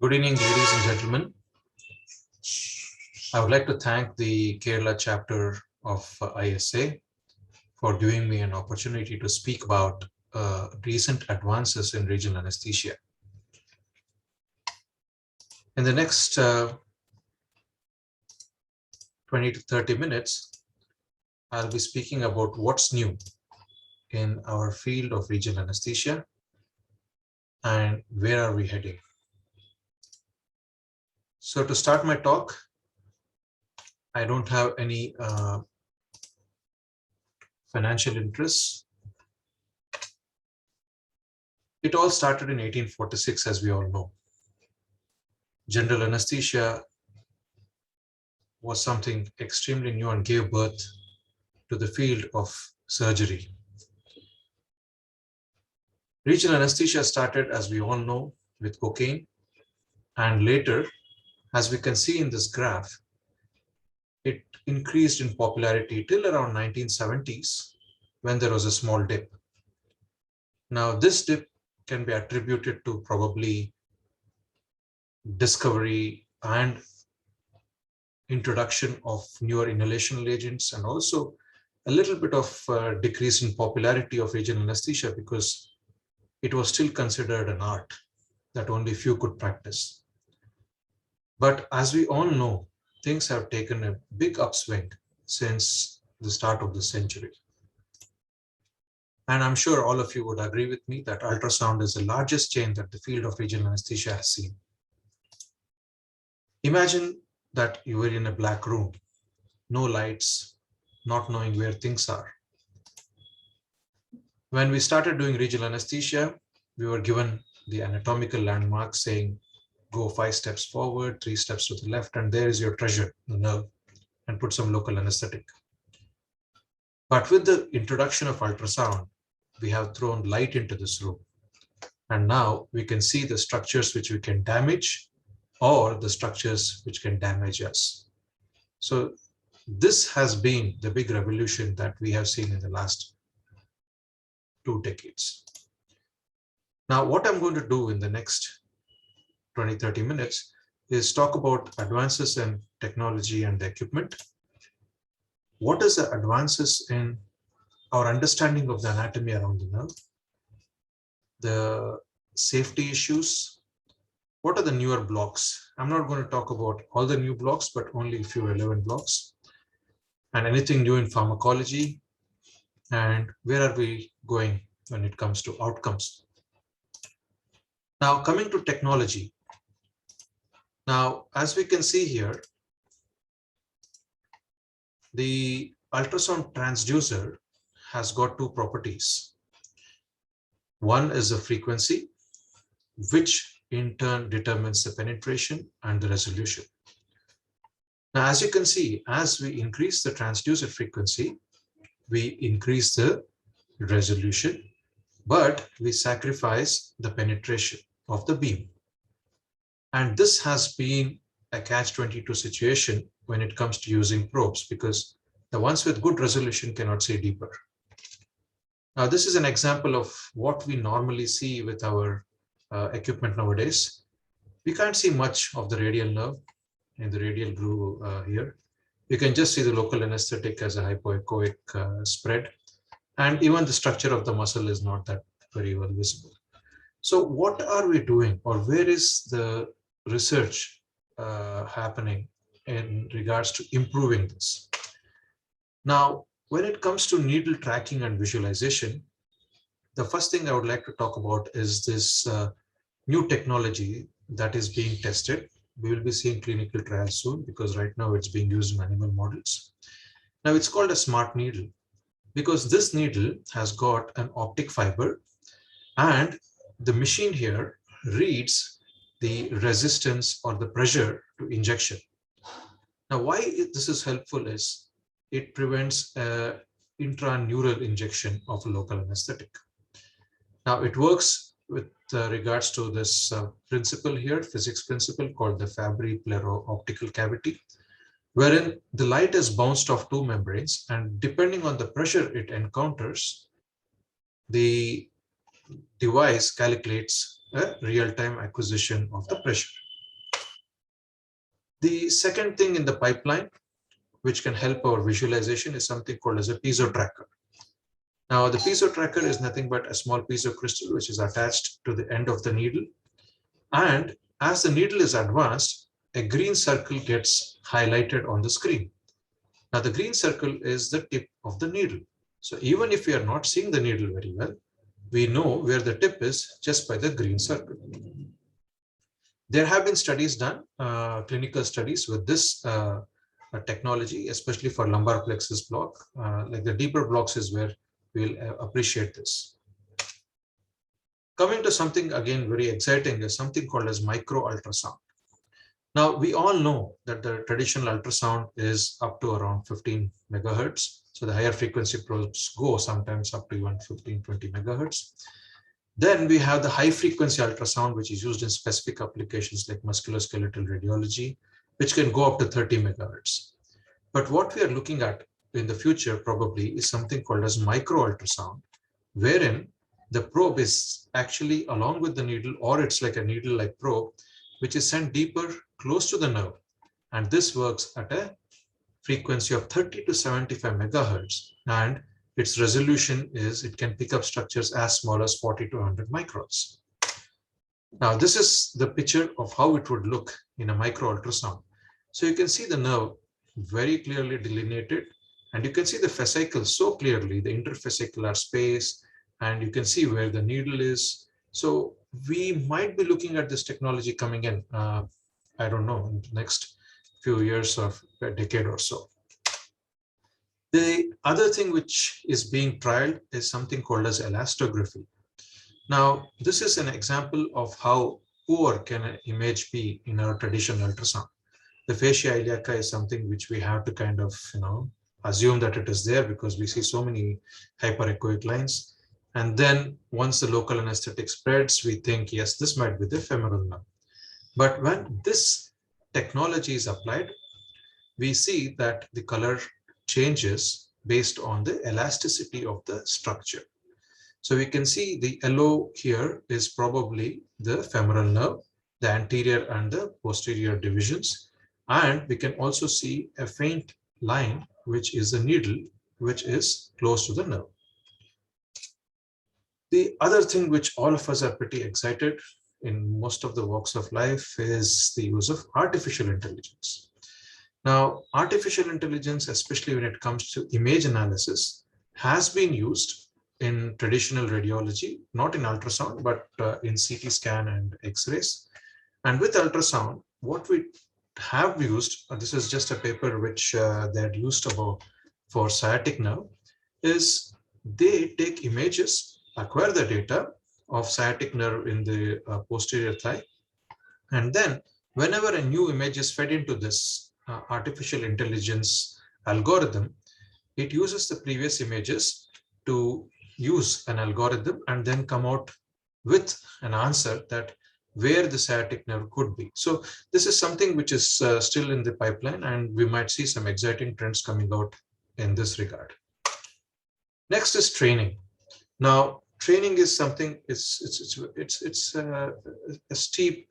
Good evening, ladies and gentlemen. I would like to thank the Kerala chapter of ISA for giving me an opportunity to speak about recent advances in regional anesthesia. In the next 20 to 30 minutes, I'll be speaking about what's new in our field of regional anesthesia and where are we heading. So to start my talk, I don't have any financial interests. It all started in 1846, as we all know. General anesthesia was something extremely new and gave birth to the field of surgery. Regional anesthesia started, as we all know, with cocaine, and later, as we can see in this graph, it increased in popularity till around 1970s when there was a small dip. Now, this dip can be attributed to probably discovery and introduction of newer inhalational agents, and also a little bit of decrease in popularity of regional anesthesia because it was still considered an art that only few could practice. But as we all know, things have taken a big upswing since the start of the century. And I'm sure all of you would agree with me that ultrasound is the largest change that the field of regional anesthesia has seen. Imagine that you were in a black room, no lights, not knowing where things are. When we started doing regional anesthesia, we were given the anatomical landmark saying, go 5 steps forward, 3 steps to the left, and there is your treasure, the nerve, and put some local anesthetic. But with the introduction of ultrasound, we have thrown light into this room. And now we can see the structures which we can damage or the structures which can damage us. So this has been the big revolution that we have seen in the last 2 decades. Now, what I'm going to do in the next 20-30 minutes is talk about advances in technology and the equipment. What is the advances in our understanding of the anatomy around the nerve? The safety issues. What are the newer blocks? I'm not going to talk about all the new blocks, but only a few relevant blocks. And anything new in pharmacology. And where are we going when it comes to outcomes? Now, coming to technology. Now, as we can see here, the ultrasound transducer has got 2 properties. One is the frequency, which in turn determines the penetration and the resolution. Now, as you can see, as we increase the transducer frequency, we increase the resolution, but we sacrifice the penetration of the beam. And this has been a catch-22 situation when it comes to using probes, because the ones with good resolution cannot see deeper. Now, this is an example of what we normally see with our equipment nowadays. We can't see much of the radial nerve in the radial groove here. You can just see the local anesthetic as a hypoechoic spread. And even the structure of the muscle is not that very well visible. So what are we doing, or where is the research happening in regards to improving this? Now, when it comes to needle tracking and visualization, the first thing I would like to talk about is this new technology that is being tested. We will be seeing clinical trials soon because right now it's being used in animal models. Now, it's called a smart needle because this needle has got an optic fiber, and the machine here reads the resistance or the pressure to injection. Now, why this is helpful is it prevents intraneural injection of a local anesthetic. Now, it works with regards to this principle here, physics principle called the Fabry-Pellot optical cavity, wherein the light is bounced off 2 membranes, and depending on the pressure it encounters, the device calculates a real-time acquisition of the pressure. The second thing in the pipeline, which can help our visualization, is something called as a piezo tracker. Now, the piezo tracker is nothing but a small piezo crystal which is attached to the end of the needle. And as the needle is advanced, a green circle gets highlighted on the screen. Now, the green circle is the tip of the needle. So even if we are not seeing the needle very well, we know where the tip is just by the green circle. There have been studies done, clinical studies with this technology, especially for lumbar plexus block. Like the deeper blocks is where we'll appreciate this. Coming to something again very exciting is something called as micro ultrasound. Now, we all know that the traditional ultrasound is up to around 15 megahertz. So the higher frequency probes go sometimes up to even 15, 20 megahertz. Then we have the high frequency ultrasound, which is used in specific applications like musculoskeletal radiology, which can go up to 30 megahertz. But what we are looking at in the future probably is something called as micro ultrasound, wherein the probe is actually along with the needle, or it's like a needle-like probe, which is sent deeper close to the nerve. And this works at a frequency of 30 to 75 megahertz. And its resolution is it can pick up structures as small as 40 to 100 microns. Now, this is the picture of how it would look in a micro ultrasound. So you can see the nerve very clearly delineated, and you can see the fascicles so clearly, the interfascicular space, and you can see where the needle is. So we might be looking at this technology coming in, I don't know, in the next few years or a decade or so. The other thing which is being trialed is something called as elastography. Now, this is an example of how poor can an image be in our traditional ultrasound. The fascia iliaca is something which we have to kind of, assume that it is there because we see so many hyperechoic lines. And then once the local anesthetic spreads, we think, yes, this might be the femoral nerve. But when this technology is applied, we see that the color changes based on the elasticity of the structure. So we can see the yellow here is probably the femoral nerve, the anterior and the posterior divisions. And we can also see a faint line, which is a needle, which is close to the nerve. The other thing which all of us are pretty excited in most of the walks of life is the use of artificial intelligence. Now, artificial intelligence, especially when it comes to image analysis, has been used in traditional radiology, not in ultrasound, but in CT scan and X-rays. And with ultrasound, what we have used, this is just a paper which they had used about for sciatic nerve, is they take images, acquire the data of sciatic nerve in the posterior thigh, and then whenever a new image is fed into this artificial intelligence algorithm, it uses the previous images to use an algorithm and then come out with an answer that where the sciatic nerve could be. So this is something which is still in the pipeline, and we might see some exciting trends coming out in this regard. Next is training. Now, training is something, it's a steep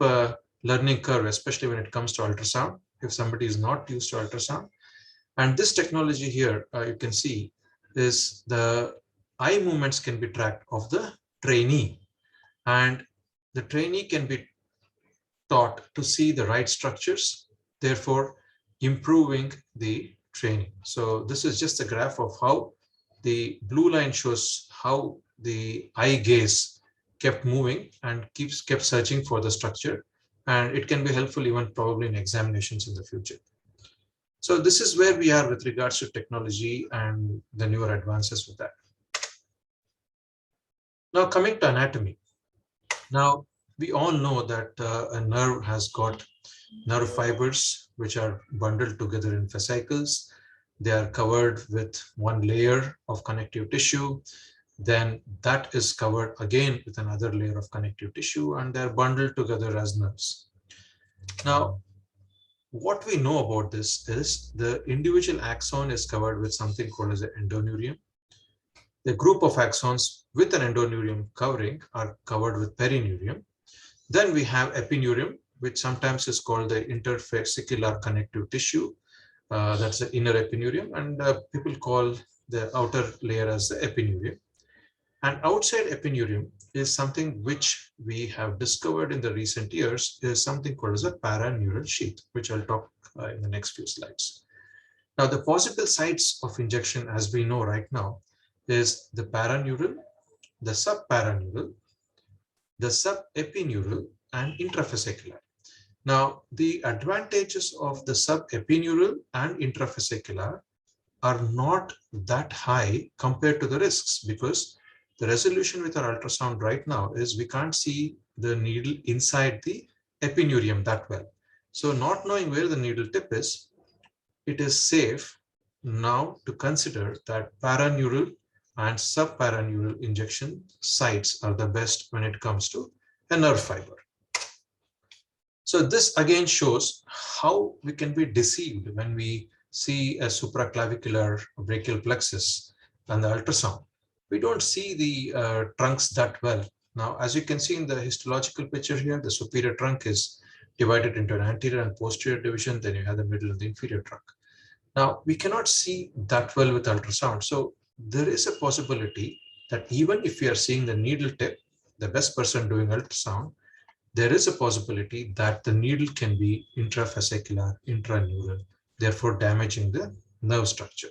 learning curve, especially when it comes to ultrasound, if somebody is not used to ultrasound. And this technology here, you can see, is the eye movements can be tracked of the trainee. And the trainee can be taught to see the right structures, therefore improving the training. So this is just a graph of how the blue line shows how the eye gaze kept moving and kept searching for the structure. And it can be helpful even probably in examinations in the future. So this is where we are with regards to technology and the newer advances with that. Now coming to anatomy. Now we all know that a nerve has got nerve fibers which are bundled together in fascicles. They are covered with one layer of connective tissue. Then that is covered again with another layer of connective tissue, and they're bundled together as nerves. Now, what we know about this is the individual axon is covered with something called as an endoneurium. The group of axons with an endoneurium covering are covered with perineurium. Then we have epineurium, which sometimes is called the interfascicular connective tissue. That's the inner epineurium, and people call the outer layer as the epineurium. And outside epineurium is something which we have discovered in the recent years is something called as a paraneural sheath, which I'll talk in the next few slides. Now, the possible sites of injection, as we know right now, is the paraneural, the subparaneural, the subepineurial, and intrafascicular. Now, the advantages of the subepineurial and intrafascicular are not that high compared to the risks, because the resolution with our ultrasound right now is we can't see the needle inside the epineurium that well. So not knowing where the needle tip is, it is safe now to consider that paraneural and subparaneural injection sites are the best when it comes to a nerve fiber. So this again shows how we can be deceived when we see a supraclavicular brachial plexus and the ultrasound. We don't see the trunks that well. Now, as you can see in the histological picture here, the superior trunk is divided into an anterior and posterior division. Then you have the middle and the inferior trunk. Now, we cannot see that well with ultrasound. So there is a possibility that even if we are seeing the needle tip, the best person doing ultrasound, there is a possibility that the needle can be intrafascicular, intraneural, therefore damaging the nerve structure.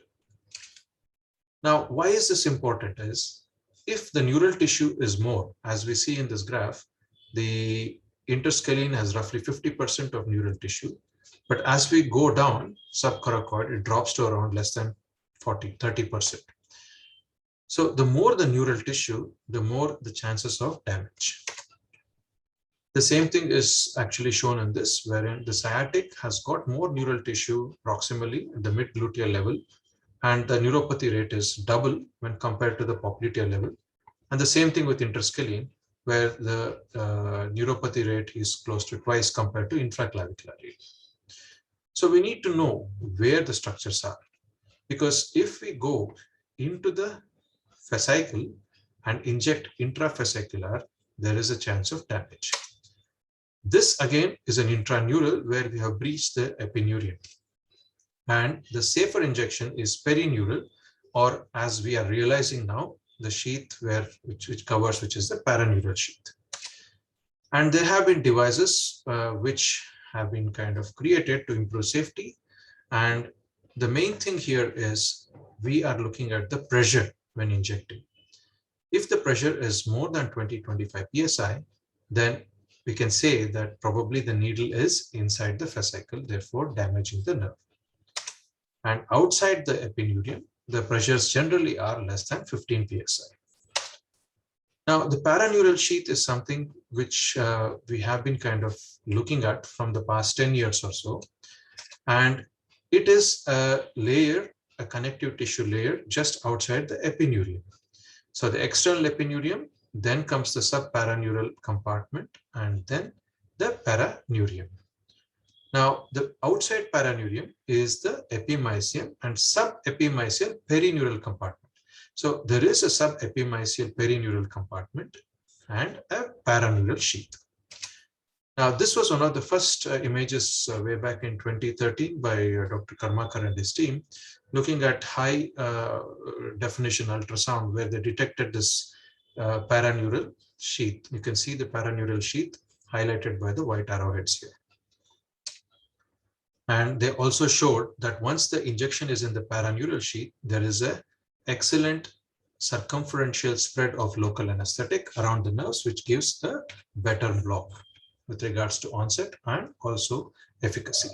Now, why is this important is if the neural tissue is more, as we see in this graph, the interscalene has roughly 50% of neural tissue. But as we go down subcoracoid, it drops to around less than 30%. So the more the neural tissue, the more the chances of damage. The same thing is actually shown in this, wherein the sciatic has got more neural tissue proximally at the mid-gluteal level, and the neuropathy rate is double when compared to the popliteal level. And the same thing with interscalene, where the neuropathy rate is close to twice compared to infraclavicular rate. So we need to know where the structures are, because if we go into the fascicle and inject intrafascicular, there is a chance of damage. This again is an intraneural where we have breached the epineurium. And the safer injection is perineural, or as we are realizing now, the sheath which covers, which is the paraneural sheath. And there have been devices which have been kind of created to improve safety. And the main thing here is we are looking at the pressure when injecting. If the pressure is more than 20-25 psi, then we can say that probably the needle is inside the fascicle, therefore damaging the nerve. And outside the epineurium, the pressures generally are less than 15 psi. Now, the paraneural sheath is something which we have been kind of looking at from the past 10 years or so. And it is a layer, a connective tissue layer just outside the epineurium. So the external epineurium, then comes the subparaneural compartment, and then the paraneurium. Now, the outside paraneurium is the epimysium and subepimysial perineural compartment. So there is a subepimysial perineural compartment and a paraneural sheath. Now, this was one of the first images way back in 2013 by Dr. Karmakar and his team, looking at high definition ultrasound, where they detected this paraneural sheath. You can see the paraneural sheath highlighted by the white arrowheads here. And they also showed that once the injection is in the paraneural sheath, there is an excellent circumferential spread of local anesthetic around the nerves, which gives a better block with regards to onset and also efficacy.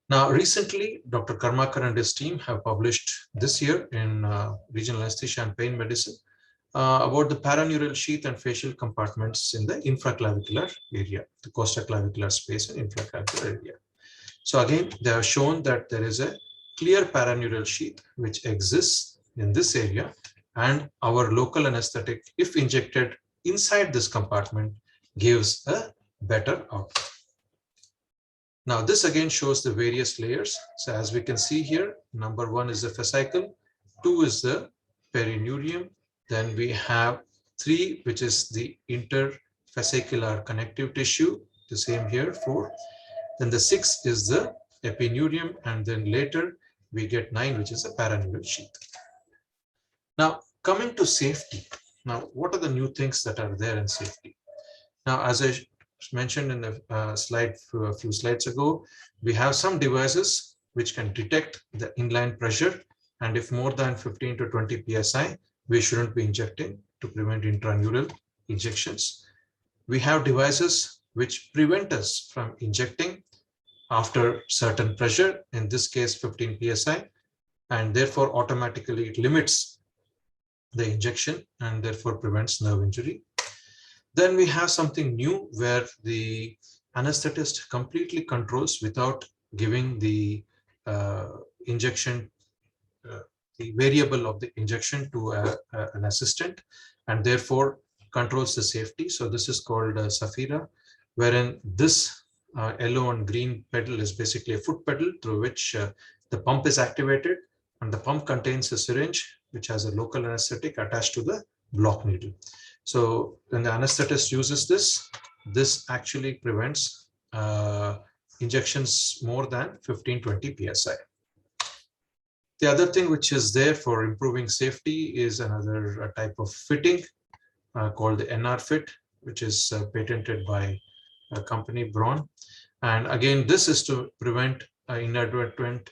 Now, recently, Dr. Karmakar and his team have published this year in Regional Anesthesia and Pain Medicine about the paraneural sheath and facial compartments in the infraclavicular area, the costoclavicular space and infraclavicular area. So again, they have shown that there is a clear paraneural sheath which exists in this area, and our local anesthetic, if injected inside this compartment, gives a better outcome. Now, this again shows the various layers. So as we can see here, number 1 is the fascicle, 2 is the perineurium, then we have 3, which is the interfascicular connective tissue, the same here, 4. Then the 6 is the epineurium, and then later we get 9, which is the paraneural sheath. Now, coming to safety. Now, what are the new things that are there in safety? Now, as I mentioned in the slide a few slides ago, we have some devices which can detect the inline pressure, and if more than 15 to 20 psi, we shouldn't be injecting to prevent intraneural injections. We have devices which prevent us from injecting after certain pressure, in this case 15 psi, and therefore automatically it limits the injection and therefore prevents nerve injury. Then we have something new where the anesthetist completely controls without giving the injection, the variable of the injection to an assistant, and therefore controls the safety. So this is called Safira, wherein this yellow and green pedal is basically a foot pedal through which the pump is activated, and the pump contains a syringe which has a local anesthetic attached to the block needle. So when the anesthetist uses this, this actually prevents injections more than 15-20 psi. The other thing which is there for improving safety is another type of fitting called the NR fit, which is patented by a company Braun. And again, this is to prevent inadvertent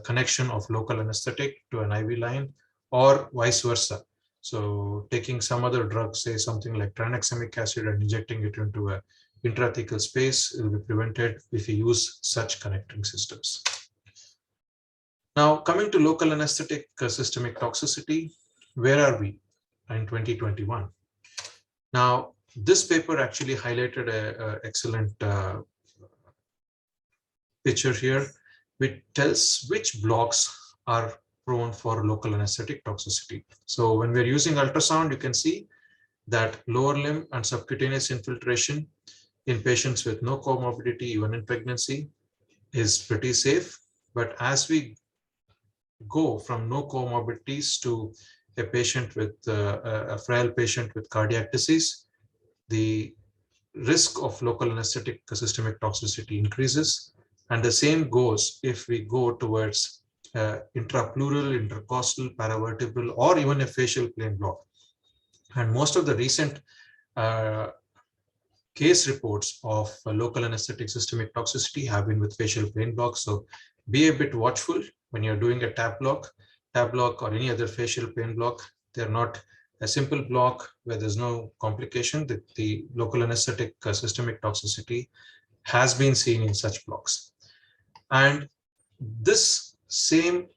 connection of local anesthetic to an IV line or vice versa. So taking some other drug, say something like tranexamic acid, and injecting it into an intrathecal space will be prevented if you use such connecting systems. Now, coming to local anesthetic systemic toxicity, where are we in 2021? Now, this paper actually highlighted an excellent picture here, which tells which blocks are prone for local anesthetic toxicity. So when we're using ultrasound, you can see that lower limb and subcutaneous infiltration in patients with no comorbidity, even in pregnancy, is pretty safe. But as we go from no comorbidities to a patient with a frail patient with cardiac disease, the risk of local anesthetic systemic toxicity increases. And the same goes if we go towards intrapleural, intercostal, paravertebral, or even a facial plane block. And most of the recent case reports of local anesthetic systemic toxicity have been with facial plane blocks. So be a bit watchful when you're doing a tab block or any other facial plane block. They're not a simple block where there's no complication. The local anesthetic systemic toxicity has been seen in such blocks. And this same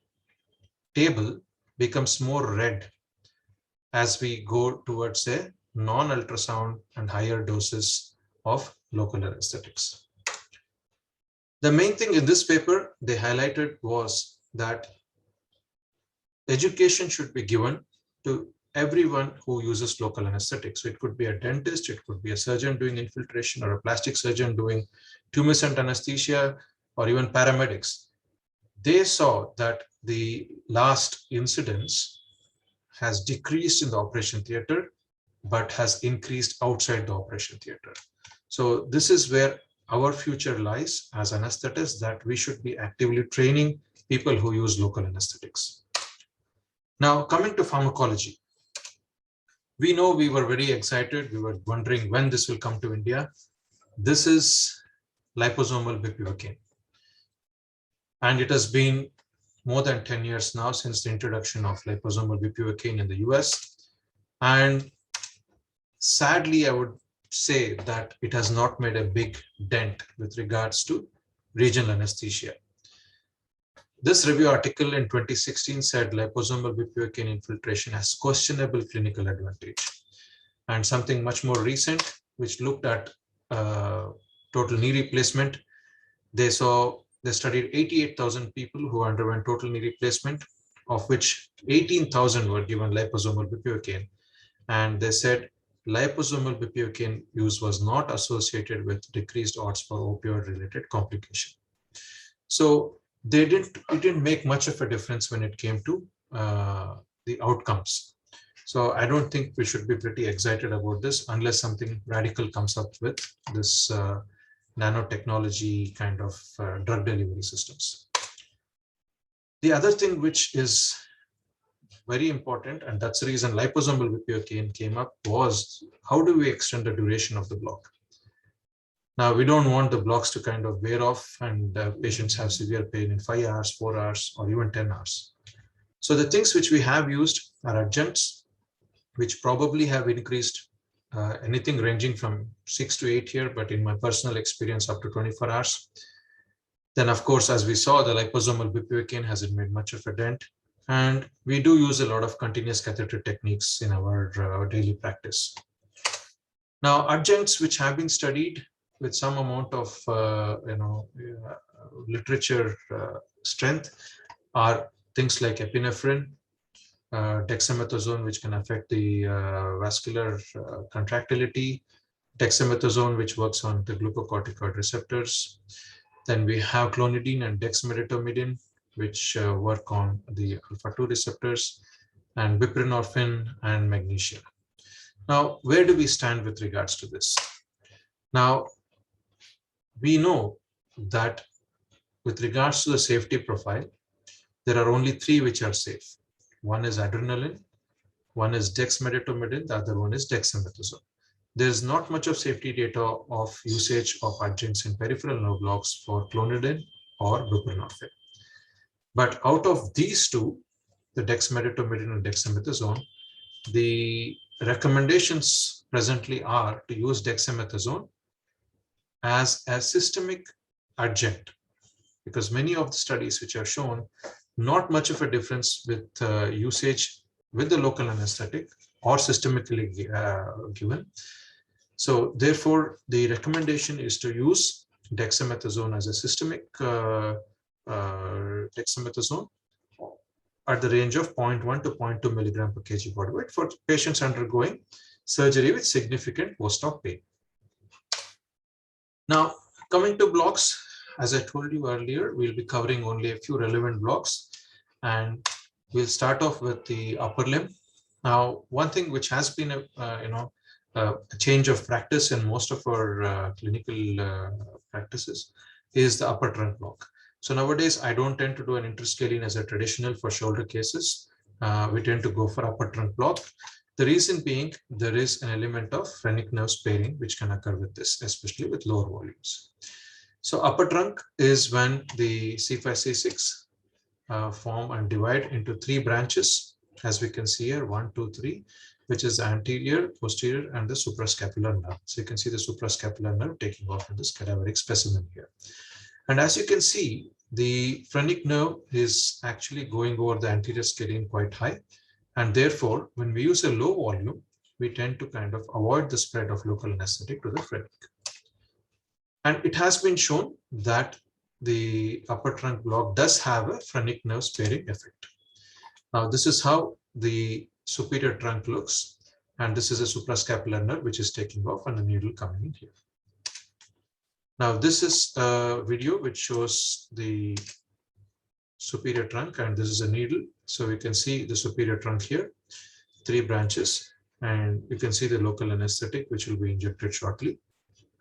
table becomes more red as we go towards a non-ultrasound and higher doses of local anesthetics. The main thing in this paper they highlighted was that education should be given to everyone who uses local anesthetics. So it could be a dentist, it could be a surgeon doing infiltration, or a plastic surgeon doing tumescent anesthesia, or even paramedics. They saw that the last incidence has decreased in the operation theater, but has increased outside the operation theater. So this is where our future lies as anesthetists, that we should be actively training people who use local anesthetics. Now, coming to pharmacology. We know we were very excited. We were wondering when this will come to India. This is liposomal bupivacaine. And it has been more than 10 years now since the introduction of liposomal bupivacaine in the US. And sadly, I would say that it has not made a big dent with regards to regional anesthesia. This review article in 2016 said liposomal bupivacaine infiltration has questionable clinical advantage. And something much more recent, which looked at total knee replacement, they studied 88,000 people who underwent total knee replacement, of which 18,000 were given liposomal bupivacaine. And they said liposomal bupivacaine use was not associated with decreased odds for opioid-related complication. So it didn't make much of a difference when it came to the outcomes. So I don't think we should be pretty excited about this unless something radical comes up with this nanotechnology kind of drug delivery systems. The other thing which is very important, and that's the reason liposomal bupivacaine came up, was how do we extend the duration of the block? Now, we don't want the blocks to kind of wear off and patients have severe pain in 5 hours, 4 hours, or even 10 hours. So the things which we have used are adjuncts, which probably have increased anything ranging from 6 to 8 here, but in my personal experience, up to 24 hours. Then, of course, as we saw, the liposomal bupivacaine hasn't made much of a dent. And we do use a lot of continuous catheter techniques in our daily practice. Now, adjuncts which have been studied with some amount of literature strength are things like epinephrine, dexamethasone, which can affect the vascular contractility, dexamethasone, which works on the glucocorticoid receptors. Then we have clonidine and dexmedetomidine, which work on the alpha-2 receptors, and buprenorphine and magnesium. Now, where do we stand with regards to this? Now, we know that with regards to the safety profile, there are only 3 which are safe. One is adrenaline, one is dexmedetomidine, the other one is dexamethasone. There's not much of safety data of usage of adjuncts in peripheral nerve blocks for clonidine or buprenorphine. But out of these 2, the dexmedetomidine and dexamethasone, the recommendations presently are to use dexamethasone as a systemic adjunct, because many of the studies which are shown not much of a difference with usage with the local anesthetic or systemically given. So therefore, the recommendation is to use dexamethasone as a systemic dexamethasone at the range of 0.1 to 0.2 milligram per kg body weight for patients undergoing surgery with significant post-op pain. Now, coming to blocks, as I told you earlier, we'll be covering only a few relevant blocks, and we'll start off with the upper limb. Now, one thing which has been a change of practice in most of our clinical practices is the upper trunk block. So nowadays, I don't tend to do an interscalene as a traditional for shoulder cases. We tend to go for upper trunk block. The reason being, there is an element of phrenic nerve sparing which can occur with this, especially with lower volumes. So upper trunk is when the C5, C6 form and divide into 3 branches, as we can see here, 1, 2, 3, which is the anterior, posterior, and the suprascapular nerve. So you can see the suprascapular nerve taking off in this cadaveric specimen here. And as you can see, the phrenic nerve is actually going over the anterior scalene quite high. And therefore, when we use a low volume, we tend to kind of avoid the spread of local anesthetic to the phrenic. And it has been shown that the upper trunk block does have a phrenic nerve sparing effect. Now, this is how the superior trunk looks. And this is a suprascapular nerve, which is taking off and the needle coming in here. Now, this is a video which shows the superior trunk, and this is a needle. So we can see the superior trunk here, 3 branches, and you can see the local anesthetic, which will be injected shortly.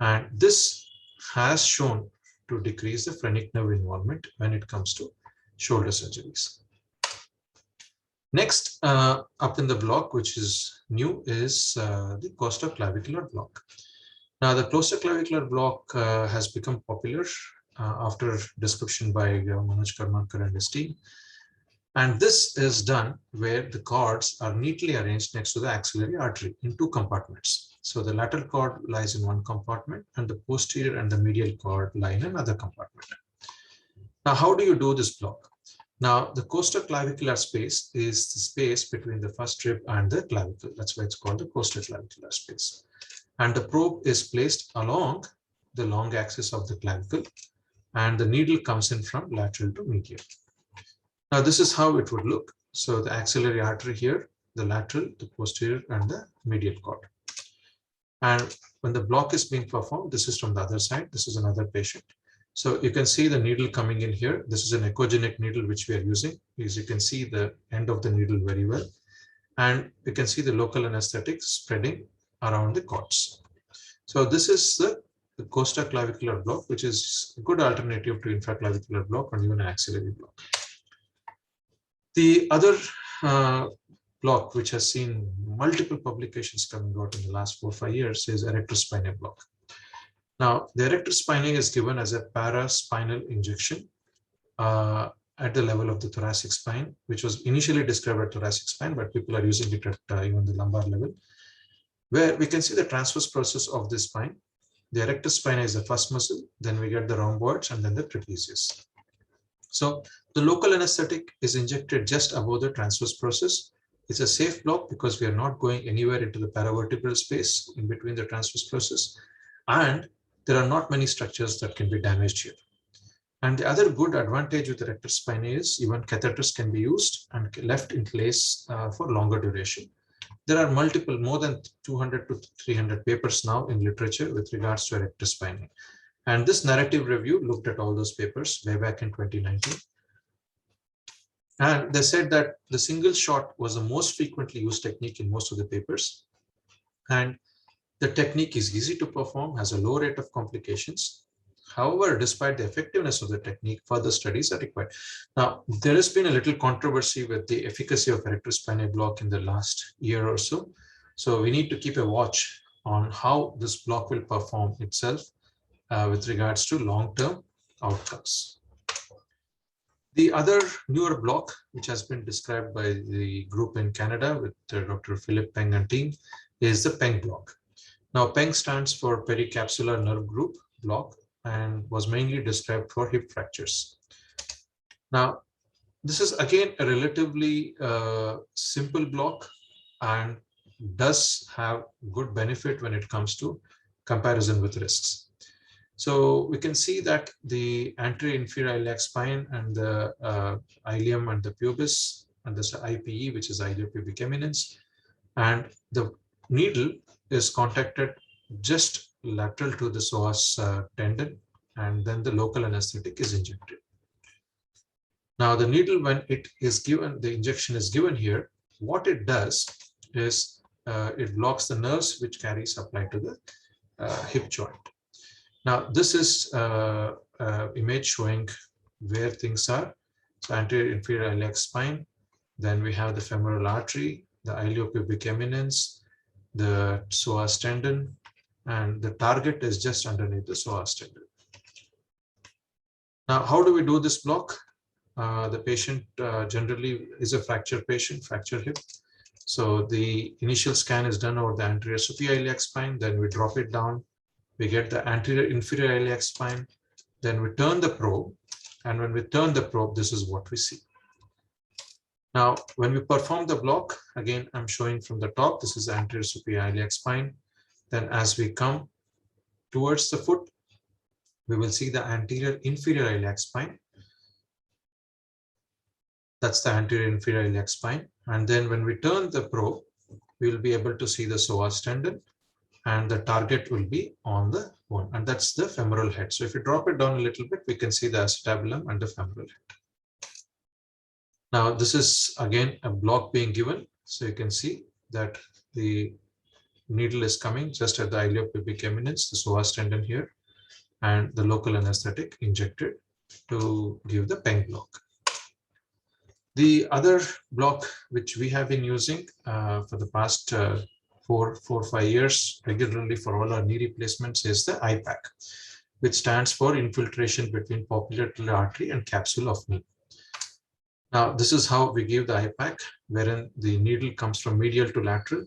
And this has shown to decrease the phrenic nerve involvement when it comes to shoulder surgeries. Next, up in the block, which is new, is the costoclavicular block. Now, the costoclavicular block has become popular after description by Manoj Karmakar and his team. And this is done where the cords are neatly arranged next to the axillary artery in 2 compartments. So the lateral cord lies in one compartment and the posterior and the medial cord lie in another compartment. Now, how do you do this block? Now, the costoclavicular space is the space between the first rib and the clavicle. That's why it's called the costoclavicular space. And the probe is placed along the long axis of the clavicle, and the needle comes in from lateral to medial. Now, this is how it would look. So the axillary artery here, the lateral, the posterior, and the medial cord. And when the block is being performed, this is from the other side. This is another patient. So you can see the needle coming in here. This is an echogenic needle which we are using, because you can see the end of the needle very well. And you can see the local anesthetic spreading around the cords. So this is the the costoclavicular block, which is a good alternative to infraclavicular block or even an axillary block. The other block, which has seen multiple publications coming out in the last 4 or 5 years, is erectrospinal block. Now, the erectrospinae is given as a paraspinal injection at the level of the thoracic spine, which was initially described at thoracic spine, but people are using it at even the lumbar level, where we can see the transverse process of the spine. The erectus spinae is the first muscle, then we get the rhomboids and then the trapezius. So the local anesthetic is injected just above the transverse process. It's a safe block because we are not going anywhere into the paravertebral space in between the transverse process, and there are not many structures that can be damaged here. And the other good advantage with the erectus spinae is even catheters can be used and left in place for longer duration. There are multiple, more than 200 to 300 papers now in literature with regards to erectus spinae. And this narrative review looked at all those papers way back in 2019. And they said that the single shot was the most frequently used technique in most of the papers. And the technique is easy to perform, has a low rate of complications. However, despite the effectiveness of the technique, further studies are required. Now, there has been a little controversy with the efficacy of erectrospinal block in the last year or so. So we need to keep a watch on how this block will perform itself with regards to long-term outcomes. The other newer block, which has been described by the group in Canada with Dr. Philip Peng and team, is the Peng block. Now, Peng stands for pericapsular nerve group block and was mainly described for hip fractures. Now, this is again a relatively simple block and does have good benefit when it comes to comparison with risks. So we can see that the anterior inferior iliac spine and the ilium and the pubis and this IPE, which is iliopubic eminence, and the needle is contacted just lateral to the psoas tendon, and then the local anesthetic is injected. Now the needle, when it is given, the injection is given here, what it does is it blocks the nerves which carry supply to the hip joint. Now this is image showing where things are. So anterior inferior iliac spine, then we have the femoral artery, the iliopubic eminence, the psoas tendon, and the target is just underneath the psoas tendon. Now, how do we do this block? The patient generally is a fracture patient, fracture hip. So the initial scan is done over the anterior superior iliac spine, then we drop it down. We get the anterior inferior iliac spine, then we turn the probe, and when we turn the probe, this is what we see. Now, when we perform the block, again, I'm showing from the top, this is the anterior superior iliac spine. Then as we come towards the foot, we will see the anterior inferior iliac spine. That's the anterior inferior iliac spine. And then when we turn the probe, we will be able to see the psoas tendon, and the target will be on the bone, and that's the femoral head. So if you drop it down a little bit, we can see the acetabulum and the femoral head. Now this is again a block being given. So you can see that the needle is coming just at the iliopubic eminence, the psoas tendon here, and the local anesthetic injected to give the Peng block. The other block which we have been using for the past 4 or 5 years regularly for all our knee replacements is the IPAC, which stands for infiltration between popliteal artery and capsule of knee. Now, this is how we give the IPAC, wherein the needle comes from medial to lateral,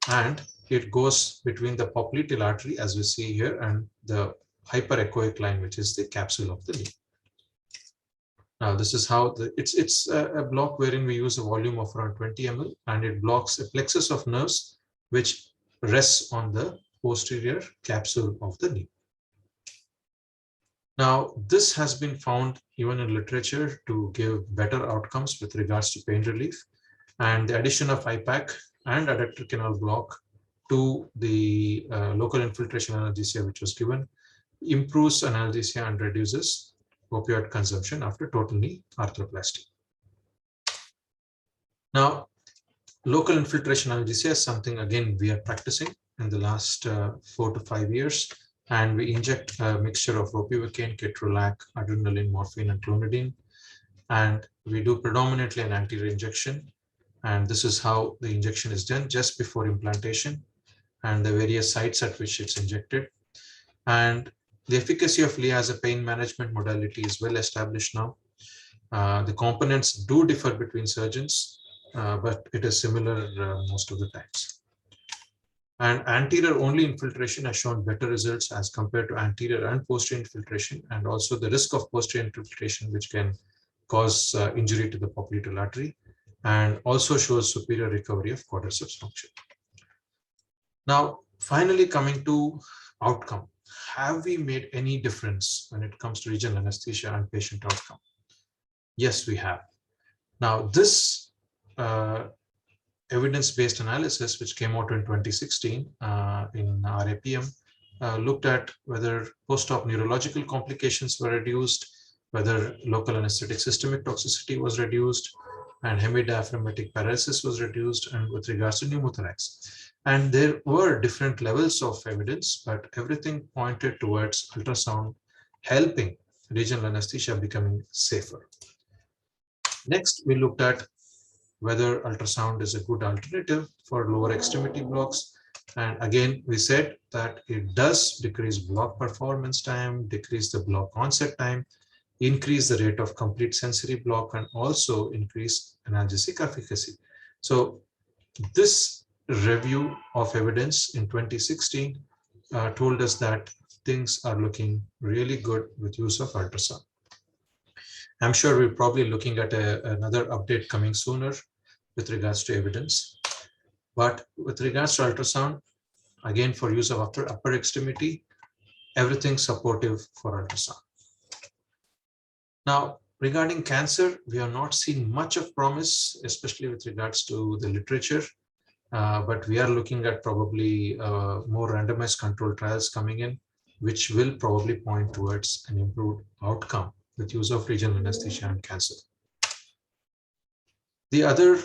and it goes between the popliteal artery, as we see here, and the hyperechoic line, which is the capsule of the knee. Now, this is how it's a block wherein we use a volume of around 20 ml, and it blocks a plexus of nerves which rests on the posterior capsule of the knee. Now, this has been found even in literature to give better outcomes with regards to pain relief, and the addition of IPAC and adductor canal block to the local infiltration analgesia which was given improves analgesia and reduces opioid consumption after total knee arthroplasty. Now, local infiltration analgesia is something again we are practicing in the last 4 to 5 years, and we inject a mixture of ropivacaine, ketorolac, adrenaline, morphine, and clonidine. And we do predominantly an anterior injection. And this is how the injection is done just before implantation and the various sites at which it's injected. And the efficacy of LIA as a pain management modality is well established now. The components do differ between surgeons, but it is similar most of the times. And anterior only infiltration has shown better results as compared to anterior and posterior infiltration, and also the risk of posterior infiltration, which can cause injury to the popliteal artery, and also shows superior recovery of quadriceps function. Now, finally coming to outcome. Have we made any difference when it comes to regional anesthesia and patient outcome? Yes, we have. Now, this evidence-based analysis, which came out in 2016 in RAPM, looked at whether post-op neurological complications were reduced, whether local anesthetic systemic toxicity was reduced, and hemidiaphragmatic paralysis was reduced, and with regards to pneumothorax. And there were different levels of evidence, but everything pointed towards ultrasound helping regional anesthesia becoming safer. Next, we looked at whether ultrasound is a good alternative for lower extremity blocks. And again, we said that it does decrease block performance time, decrease the block onset time, increase the rate of complete sensory block, and also increase analgesic efficacy. So this review of evidence in 2016 told us that things are looking really good with use of ultrasound. I'm sure we're probably looking at another update coming sooner with regards to evidence. But with regards to ultrasound, again, for use of upper extremity, everything supportive for ultrasound. Now, regarding cancer, we have not seen much of promise, especially with regards to the literature. But we are looking at probably more randomized controlled trials coming in, which will probably point towards an improved outcome with use of regional anesthesia and cancer. The other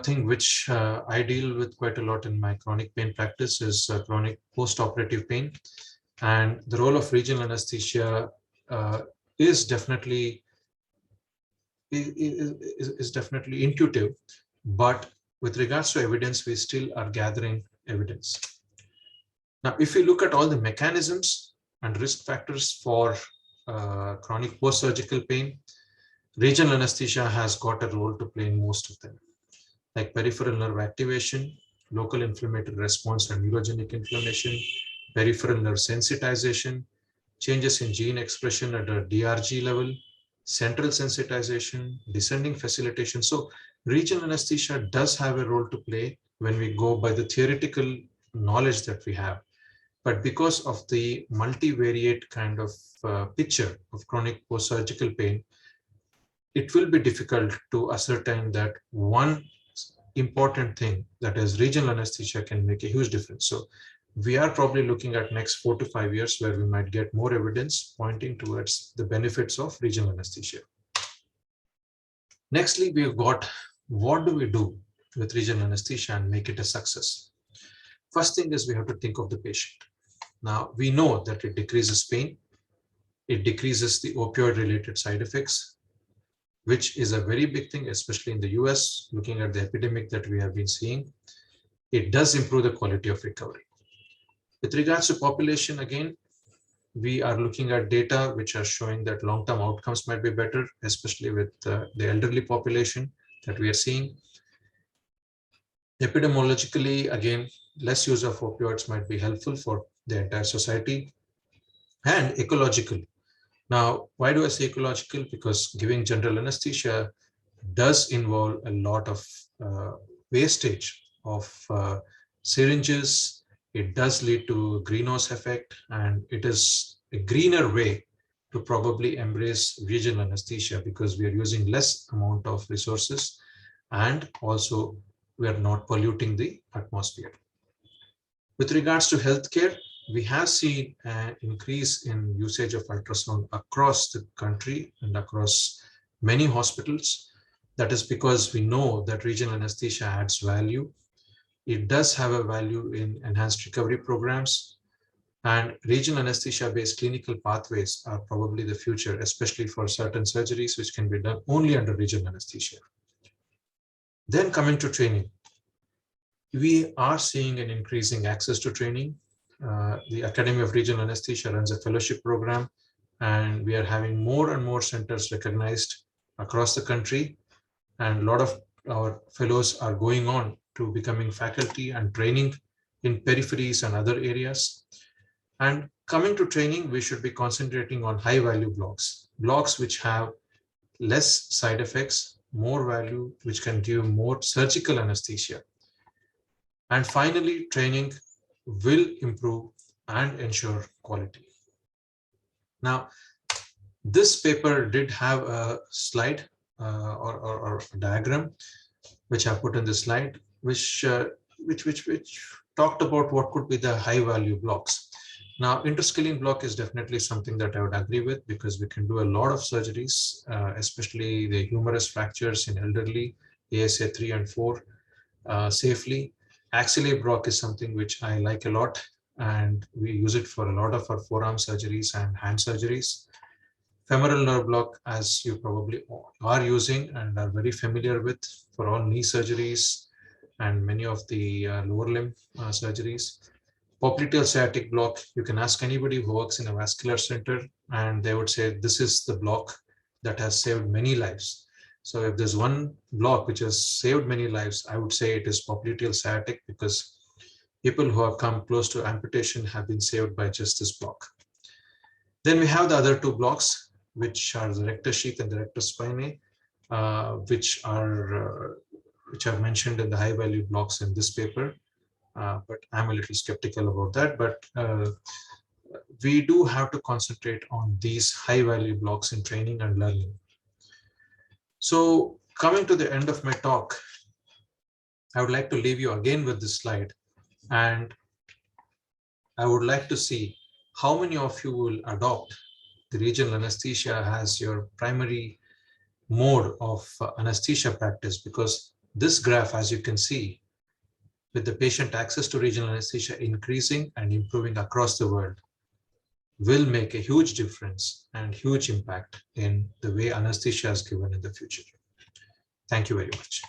thing which I deal with quite a lot in my chronic pain practice is chronic post-operative pain. And the role of regional anesthesia is definitely intuitive, but with regards to evidence, we still are gathering evidence. Now, if we look at all the mechanisms and risk factors for chronic post-surgical pain, regional anesthesia has got a role to play in most of them, like peripheral nerve activation, local inflammatory response and neurogenic inflammation, peripheral nerve sensitization, changes in gene expression at a DRG level, central sensitization, descending facilitation. So regional anesthesia does have a role to play when we go by the theoretical knowledge that we have. But because of the multivariate kind of picture of chronic post-surgical pain, it will be difficult to ascertain that one important thing, that is regional anesthesia, can make a huge difference. So we are probably looking at next 4 to 5 years where we might get more evidence pointing towards the benefits of regional anesthesia. Nextly, we've got what do we do with regional anesthesia and make it a success. First thing is we have to think of the patient. Now, we know that it decreases pain, it decreases the opioid-related side effects, which is a very big thing, especially in the US, looking at the epidemic that we have been seeing. It does improve the quality of recovery. With regards to population, again, we are looking at data which are showing that long-term outcomes might be better, especially with the elderly population that we are seeing. Epidemiologically, again, less use of opioids might be helpful for the entire society. And ecologically. Now, why do I say ecological? Because giving general anesthesia does involve a lot of wastage of syringes. It does lead to greenhouse effect, and it is a greener way to probably embrace regional anesthesia because we are using less amount of resources, and also we are not polluting the atmosphere. With regards to healthcare, we have seen an increase in usage of ultrasound across the country and across many hospitals. That is because we know that regional anesthesia adds value. It does have a value in enhanced recovery programs. And regional anesthesia-based clinical pathways are probably the future, especially for certain surgeries which can be done only under regional anesthesia. Then coming to training, we are seeing an increasing access to training. The Academy of Regional Anesthesia runs a fellowship program, and we are having more and more centers recognized across the country. And a lot of our fellows are going on to becoming faculty and training in peripheries and other areas. And coming to training, we should be concentrating on high value blocks, blocks which have less side effects, more value, which can give more surgical anesthesia. And finally, training will improve and ensure quality. Now, this paper did have a slide or a diagram, which I put in the slide, which talked about what could be the high value blocks. Now, interscalene block is definitely something that I would agree with, because we can do a lot of surgeries, especially the humerus fractures in elderly, ASA 3 and 4, safely. Axillary block is something which I like a lot, and we use it for a lot of our forearm surgeries and hand surgeries. Femoral nerve block, as you probably are using and are very familiar with, for all knee surgeries and many of the lower limb surgeries. Popliteal sciatic block, you can ask anybody who works in a vascular center and they would say this is the block that has saved many lives. So if there's one block which has saved many lives, I would say it is popliteal sciatic, because people who have come close to amputation have been saved by just this block. Then we have the other two blocks, which are the rectus sheath and the rectus spinae, which are mentioned in the high value blocks in this paper. But I'm a little skeptical about that. But we do have to concentrate on these high value blocks in training and learning. So coming to the end of my talk, I would like to leave you again with this slide, and I would like to see how many of you will adopt the regional anesthesia as your primary mode of anesthesia practice, because this graph, as you can see, with the patient access to regional anesthesia increasing and improving across the world, will make a huge difference and huge impact in the way anesthesia is given in the future. Thank you very much.